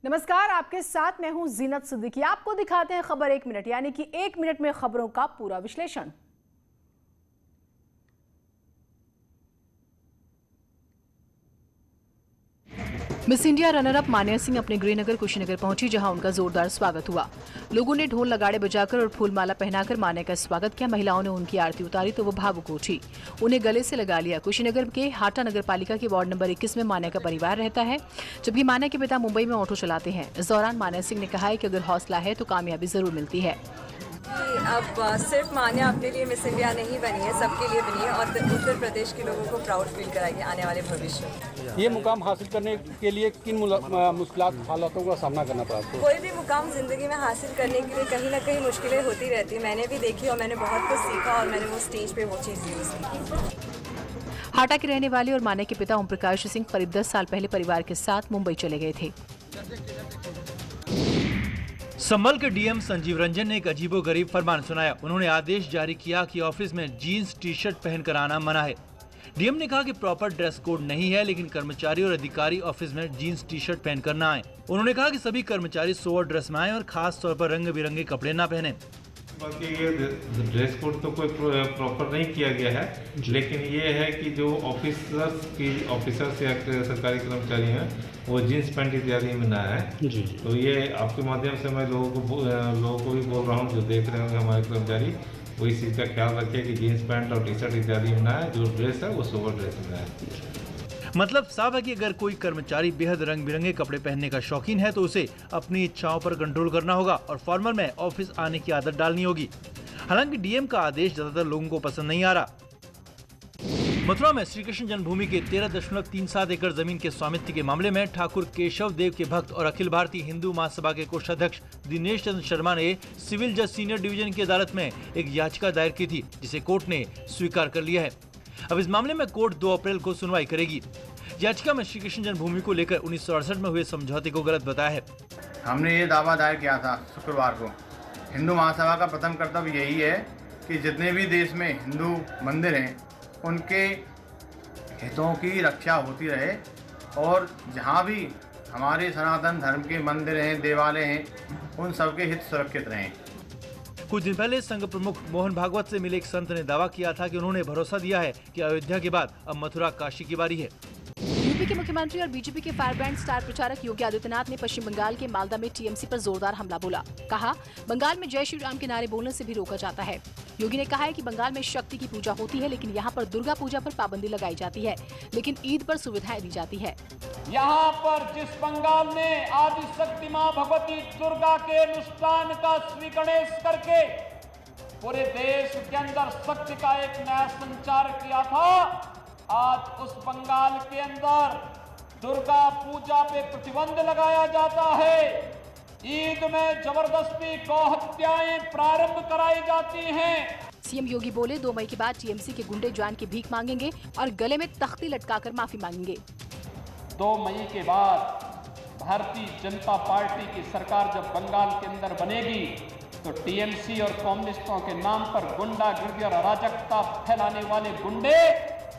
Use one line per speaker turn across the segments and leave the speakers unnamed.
नमस्कार, आपके साथ मैं हूं जीनत सिद्दीकी। आपको दिखाते हैं खबर 1 मिनट, यानी कि 1 मिनट में खबरों का पूरा विश्लेषण। मिस इंडिया रनर अप मान्या सिंह अपने गृहनगर कुशीनगर पहुंची, जहां उनका जोरदार स्वागत हुआ। लोगों ने ढोल नगाड़े बजाकर और फूलमाला पहनाकर मान्या का स्वागत किया। महिलाओं ने उनकी आरती उतारी तो वो भावुक उठी, उन्हें गले से लगा लिया। कुशीनगर के हाटा नगर पालिका के वार्ड नंबर 21 में मान्या का परिवार रहता है, जबकि मान्या के पिता मुंबई में ऑटो चलाते हैं। इस दौरान मान्या सिंह ने कहा है कि अगर हौसला है तो कामयाबी जरूर मिलती है।
अब सिर्फ मान्या अपने लिए मिस इंडिया नहीं बनी है, सबके लिए बनी है और उत्तर प्रदेश के लोगों को प्राउड फील कराएगी आने वाले भविष्य में।
ये मुकाम हासिल करने के लिए किन मुश्किलात हालातों का सामना करना पड़ा आपको?
कोई भी मुकाम जिंदगी में हासिल करने के लिए कहीं ना कहीं मुश्किलें होती रहती है। मैंने भी देखी और मैंने बहुत कुछ सीखा और मैंने वो स्टेज पे वो चीज़ यूज़ की।
हाटा के रहने वाले और मान्या के पिता ओम प्रकाश सिंह करीब 10 साल पहले परिवार के साथ मुंबई चले गए थे।
संभल के डीएम संजीव रंजन ने एक अजीबोगरीब फरमान सुनाया। उन्होंने आदेश जारी किया कि ऑफिस में जीन्स टी शर्ट पहनकर आना मना है। डीएम ने कहा कि प्रॉपर ड्रेस कोड नहीं है, लेकिन कर्मचारी और अधिकारी ऑफिस में जीन्स टी शर्ट पहनकर न आए। उन्होंने कहा कि सभी कर्मचारी सोवर ड्रेस में आए और खास तौर पर रंग बिरंगे कपड़े न पहने।
बाकी ये ड्रेस कोड तो कोई प्रॉपर नहीं किया गया है, लेकिन ये है कि जो ऑफिसर्स या सरकारी कर्मचारी हैं वो जींस पैंट इत्यादि में ना है। तो ये आपके माध्यम से मैं लोगों को भी बोल रहा हूँ, जो देख रहे होंगे हमारे कर्मचारी, वो इस चीज़ का ख्याल रखें कि जींस पैंट और टी शर्ट इत्यादि में ना है। जो ड्रेस है वो सोवर ड्रेस में है।
मतलब साफ है कि अगर कोई कर्मचारी बेहद रंग बिरंगे कपड़े पहनने का शौकीन है तो उसे अपनी इच्छाओं पर कंट्रोल करना होगा और फॉर्मल में ऑफिस आने की आदत डालनी होगी। हालांकि डीएम का आदेश ज्यादातर लोगों को पसंद नहीं आ रहा। मथुरा में श्री कृष्ण जन्मभूमि के 13.37 एकड़ जमीन के स्वामित्व के मामले में ठाकुर केशव देव के भक्त और अखिल भारतीय हिंदू महासभा के कोषाध्यक्ष दिनेश चंद्र शर्मा ने सिविल जज सीनियर डिवीजन की अदालत में एक याचिका दायर की थी, जिसे कोर्ट ने स्वीकार कर लिया है। अब इस मामले में कोर्ट 2 अप्रैल को सुनवाई करेगी। याचिका में श्री कृष्ण जन्मभूमि को लेकर 1968 में हुए समझौते को गलत बताया है।
हमने ये दावा दायर किया था शुक्रवार को। हिंदू महासभा का प्रथम कर्तव्य यही है कि जितने भी देश में हिंदू मंदिर हैं उनके हितों की रक्षा होती रहे और जहाँ भी हमारे सनातन धर्म के मंदिर हैं, देवालय हैं, उन सबके हित सुरक्षित रहें।
कुछ दिन पहले संघ प्रमुख मोहन भागवत से मिले एक संत ने दावा किया था कि उन्होंने भरोसा दिया है कि अयोध्या के बाद अब मथुरा काशी की बारी है।
यूपी के मुख्यमंत्री और बीजेपी के फायरब्रांड स्टार प्रचारक योगी आदित्यनाथ ने पश्चिम बंगाल के मालदा में टीएमसी पर जोरदार हमला बोला। कहा, बंगाल में जय श्री राम के नारे बोलने से भी रोका जाता है। योगी ने कहा है कि बंगाल में शक्ति की पूजा होती है, लेकिन यहाँ पर दुर्गा पूजा पर पाबंदी लगाई जाती है, लेकिन ईद पर सुविधाएं दी जाती है।
यहाँ पर जिस बंगाल ने आदि शक्ति माँ भगवती दुर्गा के अनुष्ठान का श्री गणेश करके पूरे देश के अंदर शक्ति का एक नया संचार किया था, आज उस बंगाल के अंदर दुर्गा पूजा पे प्रतिबंध लगाया जाता है। ईद में जबरदस्ती गौहत्याएं प्रारंभ कराई जाती हैं।
सीएम योगी बोले, 2 मई के बाद टीएमसी के गुंडे जान की भीख मांगेंगे और गले में तख्ती लटकाकर माफी मांगेंगे।
2 मई के बाद भारतीय जनता पार्टी की सरकार जब बंगाल के अंदर बनेगी तो टीएमसी और कम्युनिस्टों के नाम पर गुंडागिर्दी और अराजकता फैलाने वाले गुंडे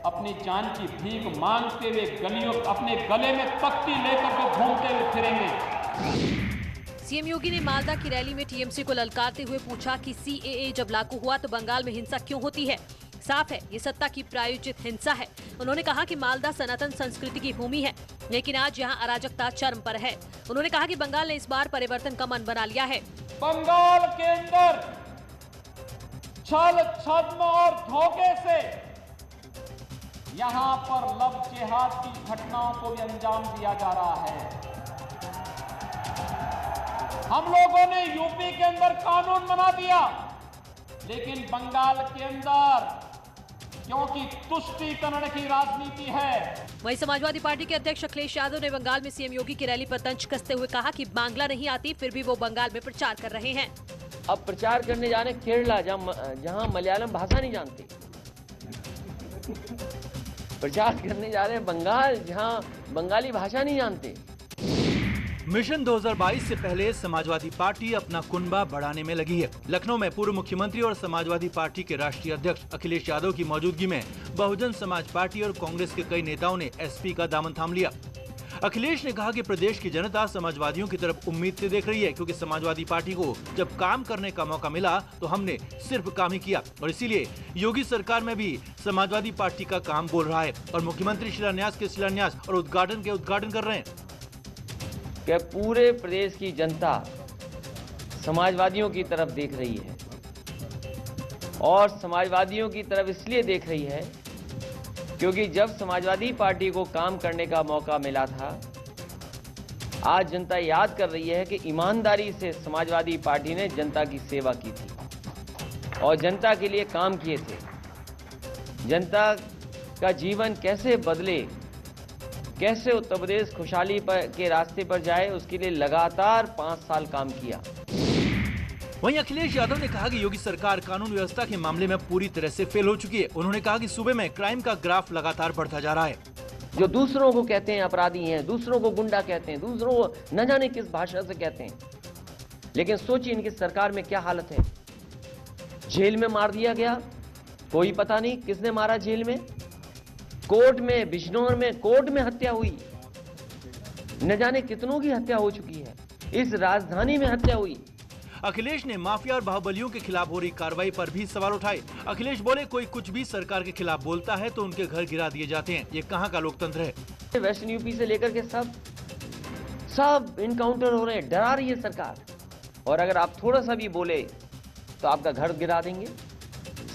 अपनी जान की भीख मांगते हुए गलियों अपने गले में तख्ती लेकर के घूमते हुए फिरेंगे।
सीएम योगी ने मालदा की रैली में टीएमसी को ललकारते हुए पूछा कि सीएए जब लागू हुआ तो बंगाल में हिंसा क्यों होती है। साफ है, ये सत्ता की प्रायोजित हिंसा है। उन्होंने कहा कि मालदा सनातन संस्कृति की भूमि है, लेकिन आज यहाँ अराजकता चरम पर है। उन्होंने कहा कि बंगाल ने इस बार परिवर्तन का मन बना लिया है।
बंगाल के अंदर छल छद्म और धोखे से यहाँ पर लव जिहाद की घटनाओं को भी अंजाम दिया जा रहा है। हम लोगों ने यूपी के अंदर कानून बना दिया, लेकिन बंगाल के अंदर क्योंकि तुष्टीकरण की राजनीति है।
वहीं समाजवादी पार्टी के अध्यक्ष अखिलेश यादव ने बंगाल में सीएम योगी की रैली पर तंज कसते हुए कहा कि बांग्ला नहीं आती, फिर भी वो बंगाल में प्रचार कर रहे हैं।
अब प्रचार करने जा रहे केरला, जहां मलयालम भाषा नहीं जानते। प्रचार करने जा रहे हैं बंगाल, जहां बंगाली भाषा नहीं जानते।
मिशन 2022 से पहले समाजवादी पार्टी अपना कुनबा बढ़ाने में लगी है। लखनऊ में पूर्व मुख्यमंत्री और समाजवादी पार्टी के राष्ट्रीय अध्यक्ष अखिलेश यादव की मौजूदगी में बहुजन समाज पार्टी और कांग्रेस के कई नेताओं ने एसपी का दामन थाम लिया। अखिलेश ने कहा कि प्रदेश की जनता समाजवादियों की तरफ उम्मीद से देख रही है, क्योंकि समाजवादी पार्टी को जब काम करने का मौका मिला तो हमने सिर्फ काम ही किया और इसीलिए योगी सरकार में भी समाजवादी पार्टी का काम बोल रहा है और मुख्यमंत्री शिलान्यास के शिलान्यास और उद्घाटन के उद्घाटन कर रहे हैं।
कि पूरे प्रदेश की जनता समाजवादियों की तरफ देख रही है और समाजवादियों की तरफ इसलिए देख रही है क्योंकि जब समाजवादी पार्टी को काम करने का मौका मिला था, आज जनता याद कर रही है कि ईमानदारी से समाजवादी पार्टी ने जनता की सेवा की थी और जनता के लिए काम किए थे। जनता का जीवन कैसे बदले, कैसे उत्तर प्रदेश खुशहाली के रास्ते पर जाए, उसके लिए लगातार 5 साल काम किया।
वहीं अखिलेश यादव ने कहा कि योगी सरकार कानून व्यवस्था के मामले में पूरी तरह से फेल हो चुकी है। उन्होंने कहा कि सूबे में क्राइम का ग्राफ लगातार बढ़ता जा रहा है।
जो दूसरों को कहते हैं अपराधी हैं, दूसरों को गुंडा कहते हैं, दूसरों को न जाने किस भाषा से कहते हैं, लेकिन सोचिए इनकी सरकार में क्या हालत है। जेल में मार दिया गया, कोई पता नहीं किसने मारा। जेल में, कोर्ट में, बिजनौर में कोर्ट में हत्या हुई, न जाने कितनों की हत्या हो चुकी है। इस राजधानी में हत्या हुई।
अखिलेश ने माफिया और बाहुबलियों के खिलाफ हो रही कार्रवाई पर भी सवाल उठाए। अखिलेश बोले, कोई कुछ भी सरकार के खिलाफ बोलता है तो उनके घर गिरा दिए जाते हैं। ये कहाँ का लोकतंत्र है।
वेस्टर्न यूपी से लेकर के सब इनकाउंटर हो रहे हैं, डरा रही है सरकार। और अगर आप थोड़ा सा भी बोले तो आपका घर गिरा देंगे,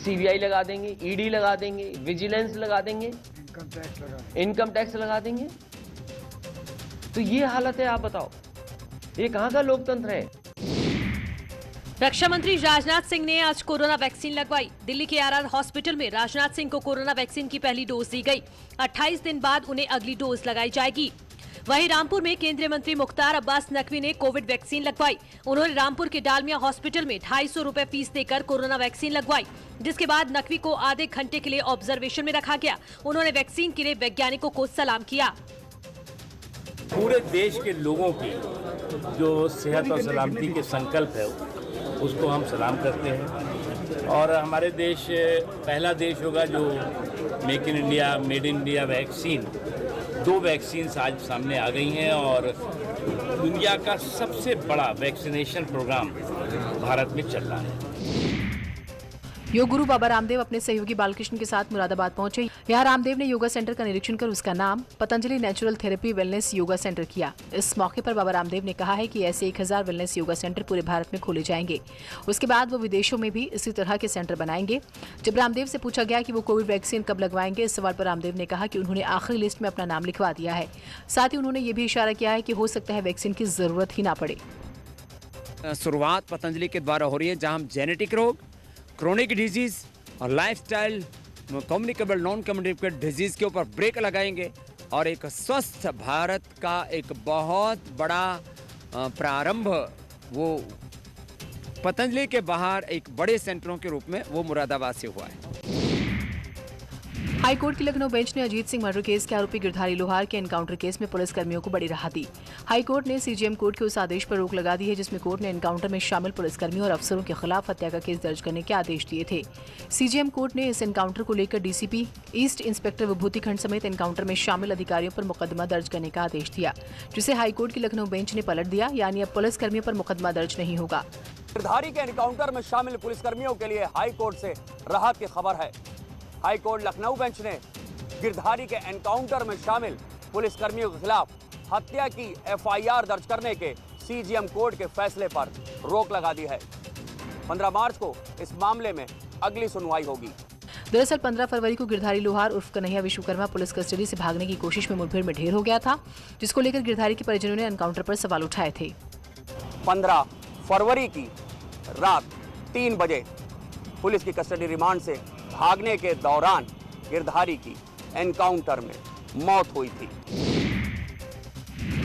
सीबीआई लगा देंगे, ईडी लगा देंगे, विजिलेंस लगा देंगे, इनकम टैक्स लगा देंगे। तो ये हालत है, आप बताओ ये कहाँ का लोकतंत्र है।
रक्षा मंत्री राजनाथ सिंह ने आज कोरोना वैक्सीन लगवाई। दिल्ली के आर हॉस्पिटल में राजनाथ सिंह को कोरोना वैक्सीन की पहली डोज दी गई। 28 दिन बाद उन्हें अगली डोज लगाई जाएगी। वहीं रामपुर में केंद्रीय मंत्री मुख्तार अब्बास नकवी ने कोविड वैक्सीन लगवाई। उन्होंने रामपुर के डालमिया हॉस्पिटल में 250 रुपए फीस देकर कोरोना वैक्सीन लगवाई, जिसके बाद नकवी को आधे घंटे के लिए ऑब्जर्वेशन में रखा गया। उन्होंने वैक्सीन के लिए वैज्ञानिकों को सलाम किया।
पूरे देश के लोगों की जो सेहत और सलामती के संकल्प है उसको हम सलाम करते हैं और हमारे देश पहला देश होगा जो make in India, made in India vaccine, 2 vaccine आज सामने आ गई हैं और दुनिया का सबसे बड़ा वैक्सीनेशन प्रोग्राम भारत में चल रहा है।
योग गुरु बाबा रामदेव अपने सहयोगी बालकृष्ण के साथ मुरादाबाद पहुंचे। यहाँ रामदेव ने योगा सेंटर का निरीक्षण कर उसका नाम Patanjali natural therapy wellness yoga centre किया। इस मौके पर बाबा रामदेव ने कहा है कि ऐसे 1000 वेलनेस योगा सेंटर पूरे भारत में खोले जाएंगे। उसके बाद वो विदेशों में भी इसी तरह के सेंटर बनाएंगे। जब रामदेव से पूछा गया कि वो कोविड वैक्सीन कब लगवाएंगे, इस सवाल पर रामदेव ने कहा कि उन्होंने आखिरी लिस्ट में अपना नाम लिखवा दिया है। साथ ही उन्होंने ये भी इशारा किया है कि हो सकता है वैक्सीन की जरूरत ही ना पड़े।
शुरुआत पतंजलि के द्वारा हो रही है, जहाँ हम जेनेटिक रोग, क्रोनिक डिजीज और lifestyle communicable non communicable disease के ऊपर ब्रेक लगाएंगे और एक स्वस्थ भारत का एक बहुत बड़ा प्रारंभ वो पतंजलि के बाहर एक बड़े सेंटरों के रूप में वो मुरादाबाद से हुआ है।
हाईकोर्ट की लखनऊ बेंच ने अजीत सिंह मर्डर केस के आरोपी गिरधारी लोहार के एनकाउंटर केस में पुलिसकर्मियों को बड़ी राहत दी। हाईकोर्ट ने सीजेएम कोर्ट के उस आदेश पर रोक लगा दी है जिसमें कोर्ट ने एनकाउंटर में शामिल पुलिसकर्मियों और अफसरों के खिलाफ हत्या का केस दर्ज करने के आदेश दिए थे। सीजेएम कोर्ट ने इस एनकाउंटर को लेकर डीसीपी ईस्ट इंस्पेक्टर विभूति खंड समेत एनकाउंटर में शामिल अधिकारियों पर मुकदमा दर्ज करने का आदेश दिया, जिसे हाईकोर्ट की लखनऊ बेंच ने पलट दिया। यानी अब पुलिसकर्मियों पर मुकदमा दर्ज नहीं होगा।
गिरधारी के एनकाउंटर में शामिल पुलिसकर्मियों के लिए हाईकोर्ट से राहत की खबर है। हाईकोर्ट लखनऊ बेंच ने गिरधारी के एनकाउंटर में शामिल पुलिसकर्मियों के खिलाफ हत्या की एफआईआर दर्ज करने के सीजेएम कोर्ट के फैसले पर रोक लगा दी है। 15 मार्च को इस मामले में अगली सुनवाई होगी।
दरअसल 15 फरवरी को गिरधारी लोहार उर्फ कन्हैया विश्वकर्मा पुलिस कस्टडी से भागने की कोशिश में मुठभेड़ में ढेर हो गया था, जिसको लेकर गिरधारी के परिजनों ने एनकाउंटर पर सवाल उठाए थे।
15 फरवरी की रात 3 बजे पुलिस की कस्टडी रिमांड से भागने के दौरान गिरधारी की एनकाउंटर में मौत हुई थी।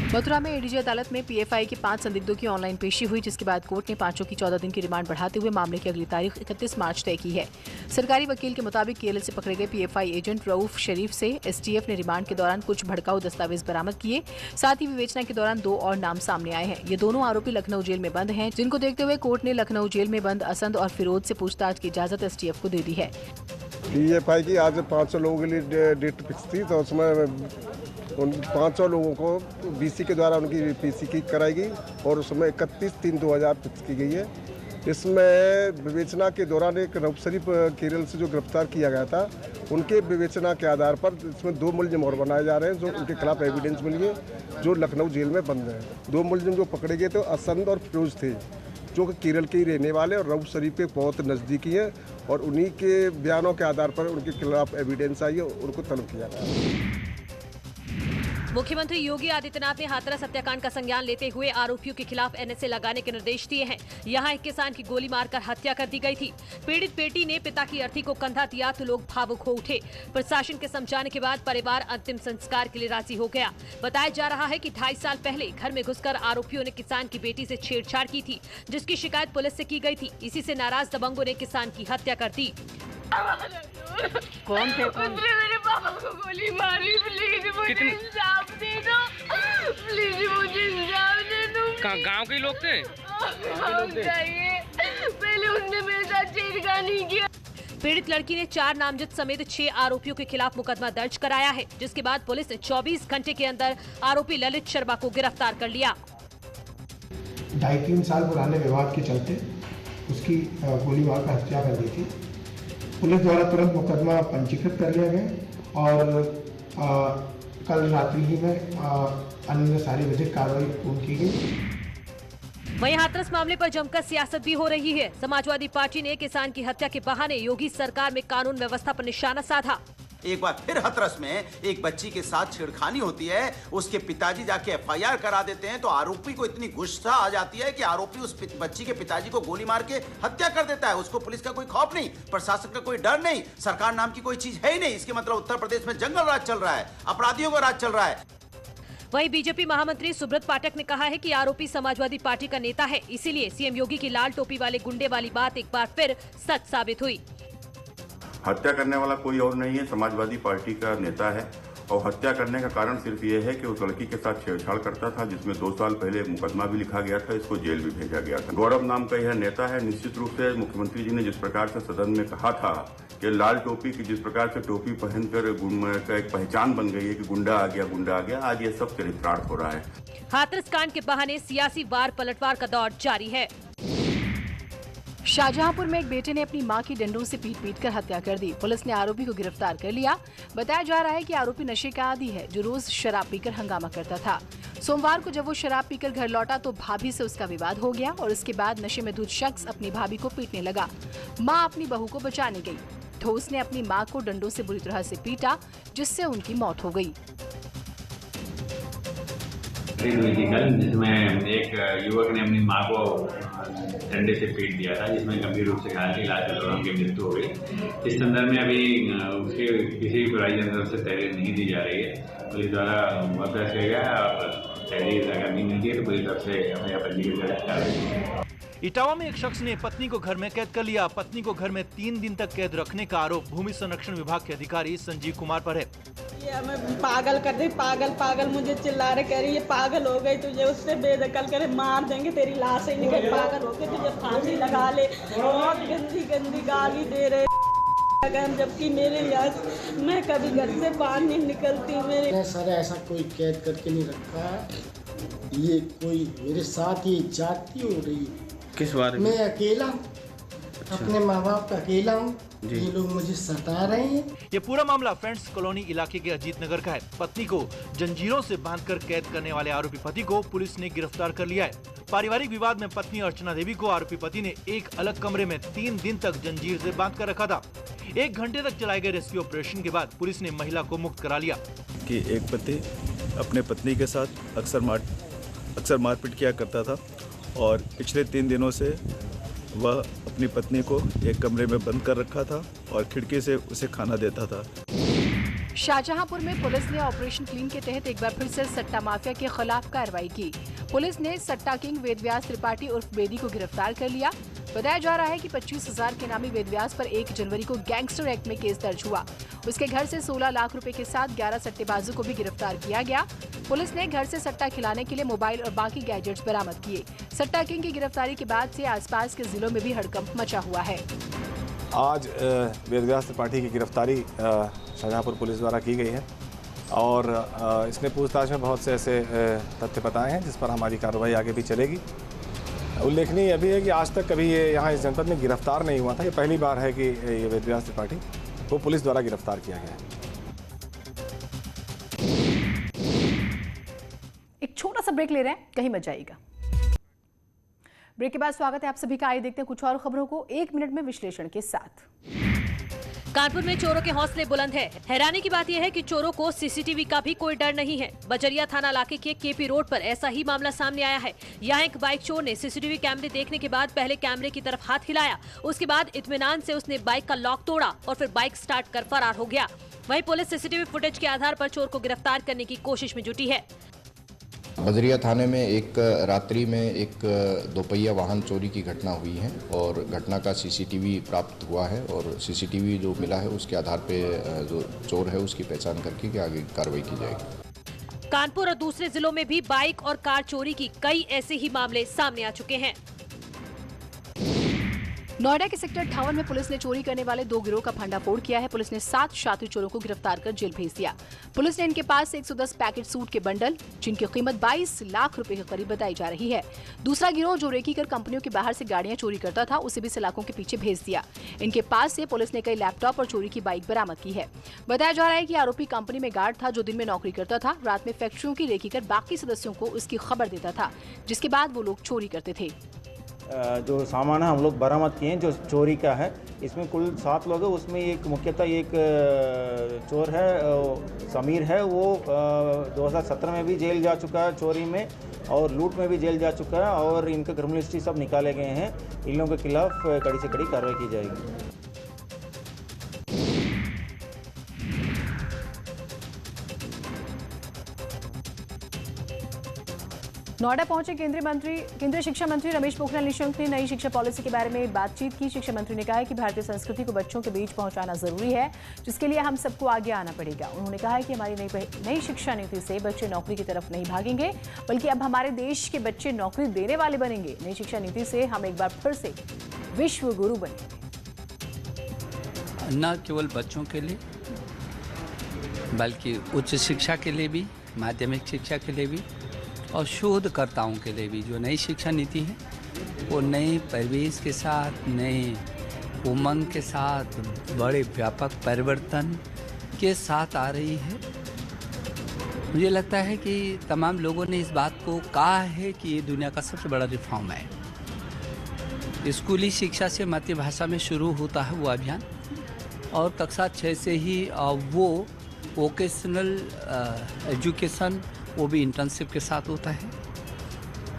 मथुरा में एडीजे अदालत में पीएफआई के 5 संदिग्धों की ऑनलाइन पेशी हुई, जिसके बाद कोर्ट ने पांचों की 14 दिन की रिमांड बढ़ाते हुए मामले की अगली तारीख 31 मार्च तय की है। सरकारी वकील के मुताबिक केरल से पकड़े गए पीएफआई एजेंट रऊफ शरीफ से एसटीएफ ने रिमांड के दौरान कुछ भड़काऊ दस्तावेज बरामद किए। साथ ही विवेचना के दौरान 2 और नाम सामने आए हैं। ये दोनों आरोपी लखनऊ जेल में बंद हैं, जिनको देखते हुए कोर्ट ने लखनऊ जेल में बंद असंद और फिरोज से पूछताछ की इजाजत एसटीएफ को दे दी है।
पीएफआई की आज 500 लोगों के लिए डेट फिक्स थी, तो उसमें उन 500 लोगों को बीसी के द्वारा उनकी पीसी की कराएगी और उसमें 31/3/2000 फिक्स की गई है। इसमें विवेचना के दौरान एक रऊफ शरीफ केरल से जो गिरफ्तार किया गया था, उनके विवेचना के आधार पर इसमें 2 मुलजिम और बनाए जा रहे हैं जो उनके खिलाफ एविडेंस मिली है, जो लखनऊ जेल में बंद हैं। 2 मुलजिम जो पकड़े गए थे असंद और फिरोज थे, जो कि केरल के ही रहने वाले और रऊफ शरीफ के बहुत नज़दीकी हैं और उन्हीं के बयानों के आधार पर उनके खिलाफ एविडेंस आई है, उनको तलब किया गया।
मुख्यमंत्री योगी आदित्यनाथ ने हाथरस हत्याकांड का संज्ञान लेते हुए आरोपियों के खिलाफ एनएसए लगाने के निर्देश दिए हैं। यहां एक किसान की गोली मारकर हत्या कर दी गई थी। पीड़ित बेटी ने पिता की अर्थी को कंधा दिया तो लोग भावुक हो उठे। प्रशासन के समझाने के बाद परिवार अंतिम संस्कार के लिए राजी हो गया। बताया जा रहा है कि 2.5 साल पहले घर में घुसकर आरोपियों ने किसान की बेटी से छेड़छाड़ की थी, जिसकी शिकायत पुलिस से की गई थी। इसी से नाराज दबंगों ने किसान की हत्या कर दी।
कौन थे?
मेरे पापा को गोली मारी। प्लीज मुझे इंसाफ दे दो। प्लीज मुझे इंसाफ दे दो।
कहाँ गांव के लोग थे?
पहले उनने मेरे साथ छेड़खानी किया।
पीड़ित लड़की ने 4 नामजद समेत 6 आरोपियों के खिलाफ मुकदमा दर्ज कराया है, जिसके बाद पुलिस ने 24 घंटे के अंदर आरोपी ललित शर्मा को गिरफ्तार कर लिया।
2.5-3 साल पुराने विवाद के चलते उसकी गोली मारकर हत्या कर दी थी। पुलिस द्वारा तुरंत मुकदमा पंजीकृत कर लिया गया और कल रात्रि ही में अन्य सारी विधिक कार्रवाई पूर्ण की गई।
वहीं हाथरस मामले पर जमकर सियासत भी हो रही है। समाजवादी पार्टी ने किसान की हत्या के बहाने योगी सरकार में कानून व्यवस्था पर निशाना साधा।
एक बार फिर हाथरस में एक बच्ची के साथ छेड़खानी होती है, उसके पिताजी जाके FIR करा देते हैं तो आरोपी को इतनी गुस्सा आ जाती है कि आरोपी उस बच्ची के पिताजी को गोली मार के हत्या कर देता है। उसको पुलिस का कोई खौफ नहीं, प्रशासन का कोई डर नहीं, सरकार नाम की कोई चीज है ही नहीं। इसके मतलब उत्तर प्रदेश में जंगल राज चल रहा है, अपराधियों का राज चल रहा है।
वहीं बीजेपी महामंत्री सुब्रत पाठक ने कहा है कि आरोपी समाजवादी पार्टी का नेता है, इसीलिए सीएम योगी की लाल टोपी वाले गुंडे वाली बात एक बार फिर सच साबित हुई।
हत्या करने वाला कोई और नहीं है, समाजवादी पार्टी का नेता है और हत्या करने का कारण सिर्फ ये है कि उस लड़की के साथ छेड़छाड़ करता था, जिसमें 2 साल पहले मुकदमा भी लिखा गया था, इसको जेल भी भेजा गया था। गौरव नाम का यह नेता है। निश्चित रूप से मुख्यमंत्री जी ने जिस प्रकार से सदन में कहा था कि लाल टोपी की जिस प्रकार से टोपी पहनकर एक पहचान बन गई है कि गुंडा आ गया, आज ये सब चरित्रार्थ हो रहा है।
हाथरस कांड के बहाने सियासी वार पलटवार का दौर जारी है।
शाहजहांपुर में एक बेटे ने अपनी मां की डंडों से पीट कर हत्या कर दी। पुलिस ने आरोपी को गिरफ्तार कर लिया। बताया जा रहा है कि आरोपी नशे का आदी है, जो रोज शराब पीकर हंगामा करता था। सोमवार को जब वो शराब पीकर घर लौटा तो भाभी से उसका विवाद हो गया और इसके बाद नशे में धुत शख्स अपनी भाभी को पीटने लगा। मां अपनी बहू को बचाने गई तो उसने अपनी मां को डंडों से बुरी तरह से पीटा, जिससे उनकी मौत हो गई।
जिसमें एक युवक ने अपनी मां को डंडे से पीट दिया था, जिसमें गंभीर रूप से घायल इलाज के दौरान उनकी मृत्यु हो गई। इस संदर्भ में अभी उसके किसी भी बुराई की तरफ से तहरीर नहीं दी जा रही है। पुलिस द्वारा मुकदमा किया गया और तहरीर अगर नहीं मिलती है तो पुलिस तरफ से हमें पंजीकृत कर रही है।
इटावा में एक शख्स ने पत्नी को घर में कैद कर लिया। पत्नी को घर में 3 दिन तक कैद रखने का आरोप भूमि संरक्षण विभाग के अधिकारी संजीव कुमार पर है।
ये हमें पागल कर दे, पागल मुझे चिल्ला रहे, कह रही है पागल हो गई, तुझे उससे बेदखल करे मार देंगे, तेरी लाश ही निकल, पागल हो गई, तुझे फांसी लगा ले। बहुत गंदी गाली दे रहे, जबकि मेरे यहाँ मैं कभी घर से बाहर नहीं निकलती। मेरे
सर ऐसा कोई कैद करके नहीं रखा है, ये कोई मेरे साथ ही जाती हो रही है।
किस बारे में?
मैं अकेला हूँ, अपने माँ बाप का अकेला हूँ, ये लोग मुझे सता रहे हैं।
ये पूरा मामला फ्रेंड्स कॉलोनी इलाके के अजीत नगर का है। पत्नी को जंजीरों से बांधकर कैद करने वाले आरोपी पति को पुलिस ने गिरफ्तार कर लिया है। पारिवारिक विवाद में पत्नी अर्चना देवी को आरोपी पति ने एक अलग कमरे में 3 दिन तक जंजीर से बांध कर रखा था। 1 घंटे तक चलाए गए रेस्क्यू ऑपरेशन के बाद पुलिस ने महिला को मुक्त करा लिया।
कि एक पति अपने पत्नी के साथ अक्सर मारपीट किया करता था और पिछले 3 दिनों से वह अपनी पत्नी को एक कमरे में बंद कर रखा था और खिड़की से उसे खाना देता था।
शाहजहांपुर में पुलिस ने ऑपरेशन क्लीन के तहत एक बार फिर से सट्टा माफिया के खिलाफ कार्रवाई की। पुलिस ने सट्टा किंग वेदव्यास त्रिपाठी उर्फ बेदी को गिरफ्तार कर लिया। बताया जा रहा है कि 25,000 के नामी वेदव्यास पर 1 जनवरी को गैंगस्टर एक्ट में केस दर्ज हुआ। उसके घर से 16 लाख रुपए के साथ 11 सट्टेबाजों को भी गिरफ्तार किया गया। पुलिस ने घर से सट्टा खिलाने के लिए मोबाइल और बाकी गैजेट्स बरामद किए। सट्टा किंग की गिरफ्तारी के बाद से आसपास के जिलों में भी हड़कंप मचा हुआ है।
आज वेदव्यास त्रिपाठी की गिरफ्तारी शाहजहांपुर पुलिस द्वारा की गई है।
और इसने पूछताछ में बहुत से ऐसे तथ्य बताए हैं जिस पर हमारी कार्रवाई आगे भी चलेगी। उल्लेखनीय यह भी है कि आज तक कभी ये यहाँ इस जनपद में गिरफ्तार नहीं हुआ था। ये पहली बार है कि ये वेदव्यास त्रिपाठी को पुलिस द्वारा गिरफ्तार किया गया है।
एक छोटा सा ब्रेक ले रहे हैं, कहीं मत जाइएगा। ब्रेक के बाद स्वागत है आप सभी का। आइए देखते हैं कुछ और खबरों को 1 मिनट में विश्लेषण के साथ।
कानपुर में चोरों के हौसले बुलंद है। हैरानी की बात यह है कि चोरों को सीसीटीवी का भी कोई डर नहीं है। बजरिया थाना इलाके के केपी रोड पर ऐसा ही मामला सामने आया है। यहाँ एक बाइक चोर ने सीसीटीवी कैमरे देखने के बाद पहले कैमरे की तरफ हाथ हिलाया, उसके बाद इत्मीनान से उसने बाइक का लॉक तोड़ा और फिर बाइक स्टार्ट कर फरार हो गया। वहीं पुलिस सीसीटीवी फुटेज के आधार पर चोर को गिरफ्तार करने की कोशिश में जुटी है।
बजरिया थाने में एक रात्रि में एक दोपहिया वाहन चोरी की घटना हुई है और घटना का सीसीटीवी प्राप्त हुआ है और सीसीटीवी जो मिला है उसके आधार पे जो चोर है उसकी पहचान करके आगे कार्रवाई की जाएगी।
कानपुर और दूसरे जिलों में भी बाइक और कार चोरी की कई ऐसे ही मामले सामने आ चुके हैं।
नोएडा के सेक्टर 58 में पुलिस ने चोरी करने वाले 2 गिरोह का भंडाफोड़ किया है। पुलिस ने 7 शातिर चोरों को गिरफ्तार कर जेल भेज दिया। पुलिस ने इनके पास से 110 पैकेट सूट के बंडल, जिनकी कीमत 22 लाख रुपए के करीब बताई जा रही है। दूसरा गिरोह जो रेकी कर कंपनियों के बाहर से गाड़ियां चोरी करता था, उसे भी सलाखों के पीछे भेज दिया। इनके पास से पुलिस ने कई लैपटॉप और चोरी की बाइक बरामद की है। बताया जा रहा है कि आरोपी कंपनी में गार्ड था जो दिन में नौकरी करता था, रात में फैक्ट्रियों की रेकी कर बाकी सदस्यों को उसकी खबर देता था, जिसके बाद वो लोग चोरी करते थे।
जो सामान है हम लोग बरामद किए हैं जो चोरी का है, इसमें कुल 7 लोग हैं। उसमें एक मुख्यतः एक चोर है समीर है, वो 2017 में भी जेल जा चुका है चोरी में और लूट में भी जेल जा चुका है और इनके क्रिमिनल हिस्ट्री सब निकाले गए हैं। इन लोगों के खिलाफ कड़ी से कड़ी कार्रवाई की जाएगी।
नोएडा पहुंचे केंद्रीय शिक्षा मंत्री रमेश पोखरियाल निशंक ने नई शिक्षा पॉलिसी के बारे में बातचीत की। शिक्षा मंत्री ने कहा है कि भारतीय संस्कृति को बच्चों के बीच पहुंचाना जरूरी है, जिसके लिए हम सबको आगे आना पड़ेगा। उन्होंने कहा है कि हमारी नई शिक्षा नीति से बच्चे नौकरी की तरफ नहीं भागेंगे, बल्कि अब हमारे देश के बच्चे नौकरी देने वाले बनेंगे। नई शिक्षा नीति से हम एक बार फिर से विश्व गुरु बनेंगे।
न केवल बच्चों के लिए बल्कि उच्च शिक्षा के लिए भी, माध्यमिक शिक्षा के लिए भी और शोधकर्ताओं के लिए भी जो नई शिक्षा नीति है वो नए परिवेश के साथ, नए उमंग के साथ, बड़े व्यापक परिवर्तन के साथ आ रही है। मुझे लगता है कि तमाम लोगों ने इस बात को कहा है कि ये दुनिया का सबसे बड़ा रिफॉर्म है। स्कूली शिक्षा से मातृभाषा में शुरू होता है वो अभियान और कक्षा 6 से ही वो वोकेशनल एजुकेशन वो भी इंटर्नशिप के साथ होता है।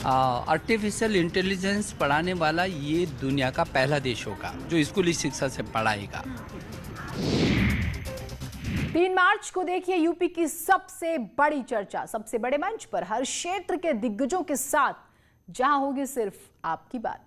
आर्टिफिशियल इंटेलिजेंस पढ़ाने वाला ये दुनिया का पहला देश होगा जो स्कूली शिक्षा से पढ़ाएगा।
3 मार्च को देखिए यूपी की सबसे बड़ी चर्चा, सबसे बड़े मंच पर हर क्षेत्र के दिग्गजों के साथ, जहां होगी सिर्फ आपकी बात।